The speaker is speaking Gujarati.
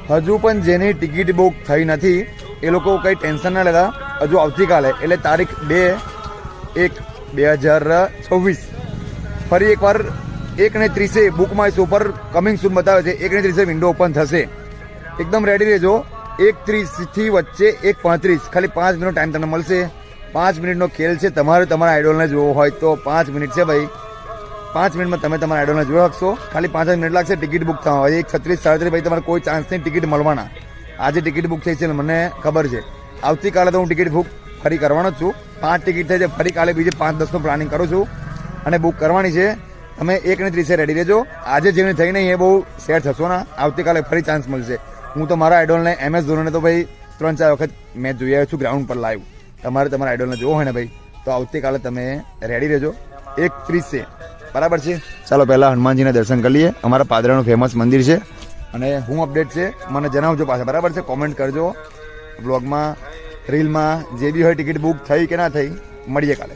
હજુ પણ જેની ટિકિટ બુક થઈ નથી એ લોકો કંઈ ટેન્શન ના લેતા. હજુ આવતીકાલે એટલે તારીખ 2/1/2026 ફરી એકવાર 1:30 બુક માય શો પર કમિંગ સૂન બતાવે છે. 1:30 વિન્ડો ઓપન થશે. એકદમ રેડી રહેજો. 1:30 થી વચ્ચે 1:35 ખાલી 5 મિનિટનો ટાઈમ તમને મળશે. 5 મિનિટનો ખેલ છે. તમારે તમારા આઈડોલને જોવો હોય તો 5 મિનિટ છે ભાઈ. 5 મિનિટમાં તમે તમારા આઈડોલને જોઈ શકશો. ખાલી 5 મિનિટ લાગશે ટિકિટ બુક થવા. 1:36-37 ભાઈ તમારે કોઈ ચાન્સ નહીં ટિકિટ મળવાના. આજે ટિકિટ બુક થઈ છે મને ખબર છે. આવતીકાલે તો હું ટિકિટ બુક ફરી કરવાનો જ છું. 5 ટિકિટ થઈ છે. ફરી કાલે બીજી 5-10નું પ્લાનિંગ કરું છું અને બુક કરવાની છે. તમે 1:30 રેડી રહેજો. આજે જેને થઈ નહીં એ બહુ શેર થશો ના. આવતીકાલે ફરી ચાન્સ મળશે. હું તો મારા આઈડોલને MS ધોનીને તો ભાઈ 3-4 વખત મેચ જોઈ આવ્યો છું ગ્રાઉન્ડ પર લાઈવ. તમારે તમારા આઈડોલને જોવો હોય ને ભાઈ તો આવતીકાલે તમે રેડી રહેજો. 1:30 બરાબર છે. ચાલો પહેલાં હનુમાનજીના દર્શન કરી લઈએ. અમારા પાદરાનું ફેમસ મંદિર છે અને હું અપડેટ છે મને જણાવજો પાછા બરાબર છે. કોમેન્ટ કરજો બ્લોગમાં રીલમાં જે બી હોય ટિકિટ બુક થઈ કે ના થઈ. મળીએ કાલે.